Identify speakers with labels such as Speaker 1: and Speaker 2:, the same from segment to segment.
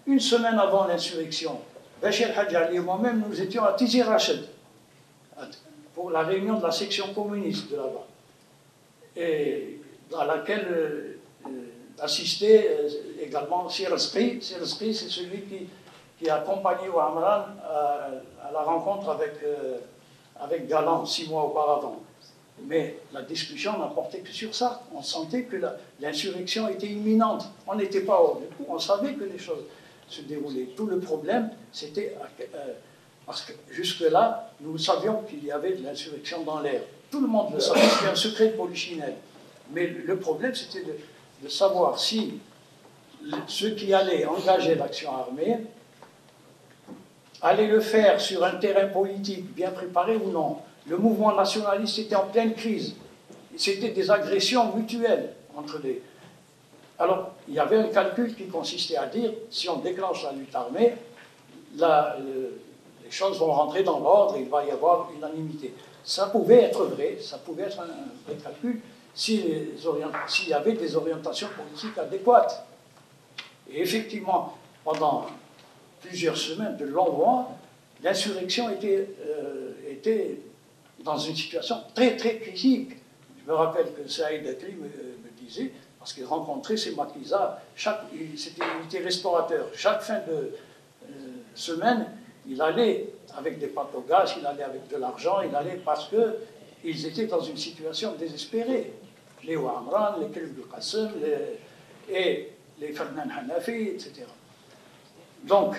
Speaker 1: une semaine avant l'insurrection, Bachir Hadj Ali et moi-même, nous étions à Tizi Rached, pour la réunion de la section communiste de là-bas, et à laquelle assistait également Sirazqi. Sirazqi, c'est celui qui a accompagné Ouamran à la rencontre avec Galan 6 mois auparavant. Mais la discussion n'a porté que sur ça. On sentait que l'insurrection était imminente. On n'était pas hors du coup, on savait que les choses se déroulaient. Tout le problème, c'était parce que jusque-là, nous savions qu'il y avait de l'insurrection dans l'air. Tout le monde le savait, c'était un secret de polichinelle. Mais le problème, c'était de savoir si ceux qui allaient engager l'action armée allaient le faire sur un terrain politique bien préparé ou non. Le mouvement nationaliste était en pleine crise. C'était des agressions mutuelles entre les... Alors, il y avait un calcul qui consistait à dire, si on déclenche la lutte armée, les choses vont rentrer dans l'ordre et il va y avoir unanimité. Ça pouvait être vrai, ça pouvait être un vrai calcul s'il y avait des orientations politiques adéquates. Et effectivement, pendant plusieurs semaines, de longs mois, l'insurrection était dans une situation très, très critique. Je me rappelle que Saïd Akli me disait, parce qu'il rencontrait ses maquisards, il était restaurateur. Chaque fin de semaine, il allait avec des pâtes au gaz, il allait avec de l'argent, il allait parce qu'ils étaient dans une situation désespérée. Les Ouamran, les Kelb al-Qassem, et les Ferdinand Hanafi, etc. Donc,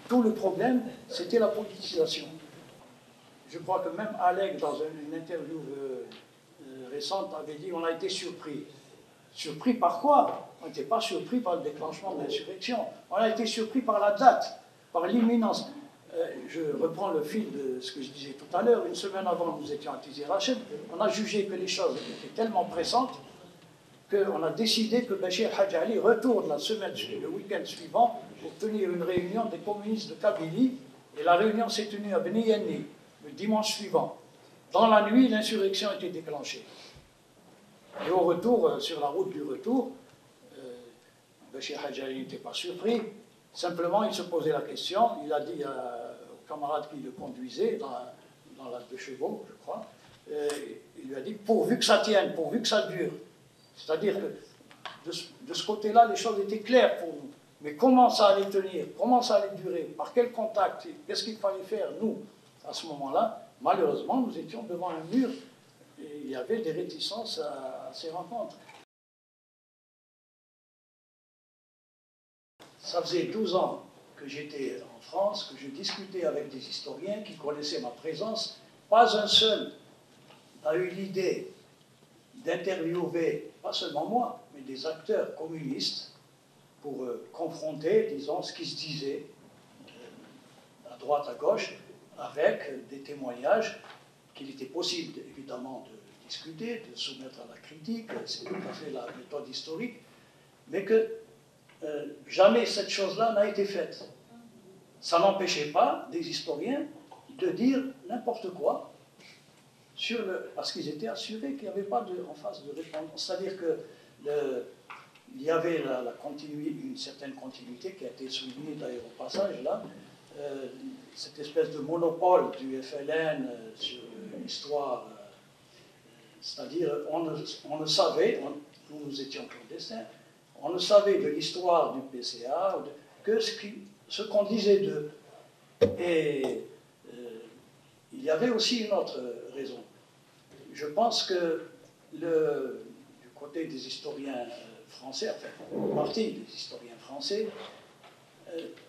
Speaker 1: tout le problème, c'était la politisation. Je crois que même Alec, dans une interview récente, avait dit on a été surpris. Surpris par quoi? On n'était pas surpris par le déclenchement de l'insurrection. On a été surpris par la date, par l'imminence. Je reprends le fil de ce que je disais tout à l'heure. Une semaine avant, nous étions à Tizi Rached. On a jugé que les choses étaient tellement pressantes qu'on a décidé que Bachir Hadj Ali retourne le week-end suivant pour tenir une réunion des communistes de Kabylie. Et la réunion s'est tenue à Beni Yenni, le dimanche suivant. Dans la nuit, l'insurrection était déclenchée. Et au retour, sur la route du retour, Bachir Hadj Ali n'était pas surpris. Simplement, il se posait la question. Il a dit au camarade qui le conduisait dans la deux chevaux, je crois, il lui a dit pourvu que ça tienne, pourvu que ça dure. C'est-à-dire que de ce côté-là, les choses étaient claires pour nous. Mais comment ça allait tenir? Comment ça allait durer? Par quel contact? Qu'est-ce qu'il fallait faire, nous, à ce moment-là? Malheureusement, nous étions devant un mur et il y avait des réticences à ces rencontres. Ça faisait 12 ans que j'étais en France, que je discutais avec des historiens qui connaissaient ma présence. Pas un seul n'a eu l'idée d'interviewer, pas seulement moi, mais des acteurs communistes pour confronter, disons, ce qui se disait à droite, à gauche, avec des témoignages qu'il était possible, évidemment, de discuter, de soumettre à la critique, c'est tout à fait la méthode historique, mais que jamais cette chose-là n'a été faite. Ça n'empêchait pas des historiens de dire n'importe quoi, parce qu'ils étaient assurés qu'il n'y avait pas en face de répondance. C'est-à-dire qu'il y avait une certaine continuité qui a été soulignée d'ailleurs au passage là, cette espèce de monopole du FLN sur l'histoire, c'est-à-dire on ne savait, nous étions clandestins, on ne savait de l'histoire du PCA que ce qu'on disait d'eux. Et il y avait aussi une autre raison. Je pense que du côté des historiens français, enfin, une partie des historiens français,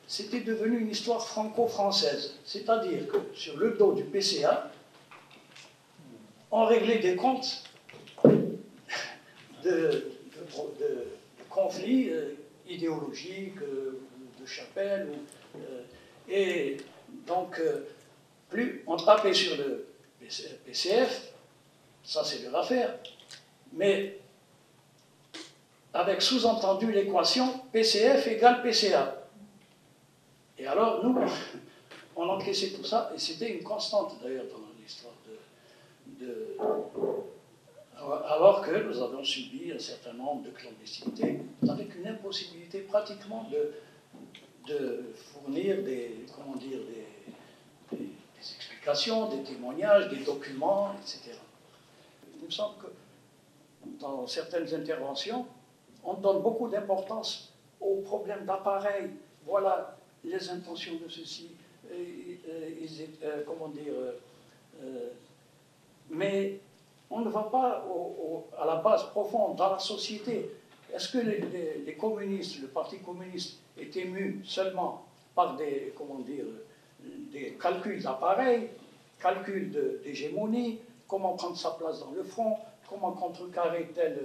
Speaker 1: c'était devenu une histoire franco-française. C'est-à-dire que sur le dos du PCA, on réglait des comptes de conflits idéologiques, de chapelle, et donc plus on tapait sur le PCF, ça c'est leur affaire, mais avec sous-entendu l'équation PCF égale PCA. Et alors nous, on encaissait tout ça, et c'était une constante d'ailleurs dans l'histoire alors que nous avons subi un certain nombre de clandestinités, avec une impossibilité pratiquement de fournir comment dire, des explications, des témoignages, des documents, etc. Il me semble que dans certaines interventions, on donne beaucoup d'importance aux problèmes d'appareil. Voilà les intentions de ceci, comment dire, mais on ne va pas à la base profonde, dans la société. Est-ce que les communistes, le Parti communiste, est ému seulement par comment dire, des calculs d'appareil, calculs d'hégémonie, comment prendre sa place dans le front, comment contrecarrer tel...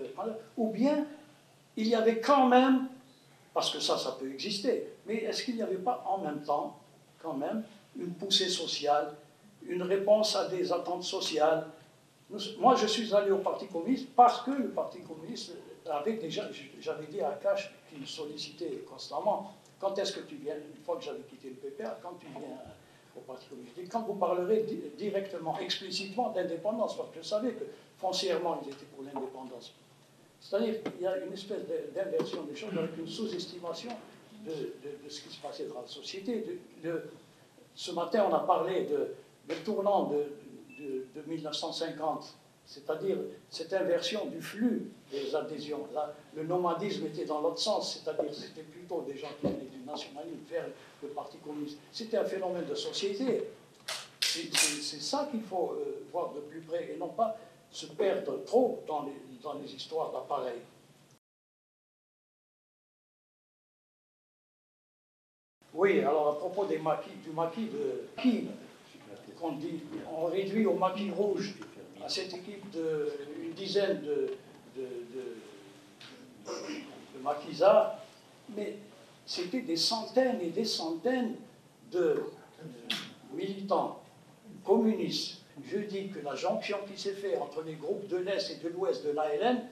Speaker 1: Ou bien, il y avait quand même, parce que ça peut exister, mais est-ce qu'il n'y avait pas en même temps, quand même, une poussée sociale, une réponse à des attentes sociales? Moi, je suis allé au Parti communiste parce que le Parti communiste avait déjà, j'avais dit à Akash, qui me sollicitait constamment, quand est-ce que tu viens, une fois que j'avais quitté le PPA, quand tu viens au Parti communiste, et quand vous parlerez directement, explicitement d'indépendance, parce que je savais que foncièrement, ils étaient pour l'indépendance. C'est-à-dire qu'il y a une espèce d'inversion des choses avec une sous-estimation de ce qui se passait dans la société. Ce matin, on a parlé de tournant de 1950, c'est-à-dire cette inversion du flux des adhésions. Là, le nomadisme était dans l'autre sens, c'est-à-dire c'était plutôt des gens qui venaient du nationalisme vers le Parti communiste. C'était un phénomène de société. C'est ça qu'il faut voir de plus près, et non pas se perdre trop dans les histoires d'appareil. Oui, alors à propos du maquis de Kim, qu'on dit, on réduit au maquis rouge, à cette équipe d'une dizaine de maquisards, mais c'était des centaines et des centaines de militants communistes. Je dis que la jonction qui s'est faite entre les groupes de l'Est et de l'Ouest de l'ALN,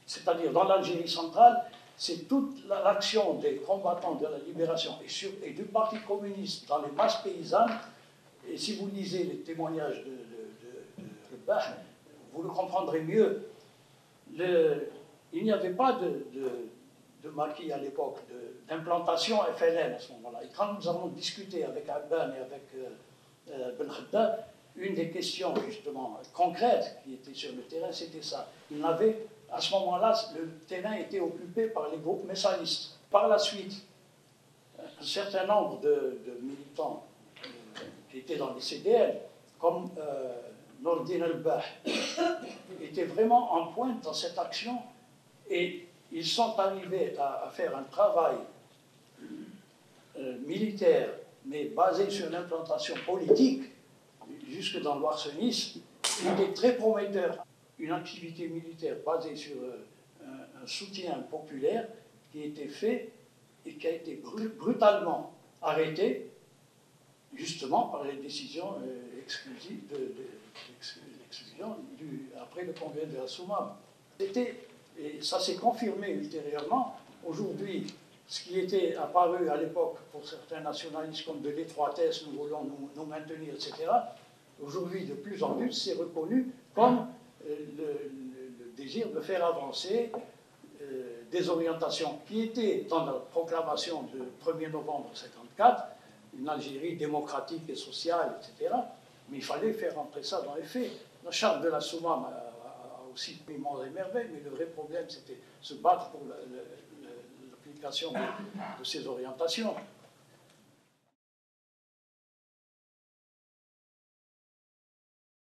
Speaker 1: c'est-à-dire dans l'Algérie centrale, c'est toute l'action des combattants de la libération et du Parti communiste dans les masses paysannes. Et si vous lisez les témoignages de Bah, vous le comprendrez mieux. Il n'y avait pas de maquis à l'époque, d'implantation FLN à ce moment-là. Et quand nous avons discuté avec Abban et avec Ben Khadda, une des questions justement concrètes qui étaient sur le terrain, c'était ça. À ce moment-là, le terrain était occupé par les groupes messanistes. Par la suite, un certain nombre de militants qui étaient dans les CDL, comme Nordin El-Bah, étaient vraiment en pointe dans cette action, et ils sont arrivés à faire un travail militaire, mais basé sur l'implantation politique, jusque dans l'Ouarsenis, qui était très prometteur. Une activité militaire basée sur un soutien populaire qui était fait et qui a été brutalement arrêté, justement par les décisions exclusives l'exclusion après le congrès de la Soumam. Et ça s'est confirmé ultérieurement. Aujourd'hui, ce qui était apparu à l'époque pour certains nationalistes comme de l'étroitesse, nous voulons nous maintenir, etc., aujourd'hui, de plus en plus, c'est reconnu comme le désir de faire avancer des orientations qui étaient dans la proclamation du 1er novembre 1954, une Algérie démocratique et sociale, etc., mais il fallait faire entrer ça dans les faits. La charte de la Soumam a aussi mis monts et merveilles, mais le vrai problème, c'était se battre pour l'application de ces orientations.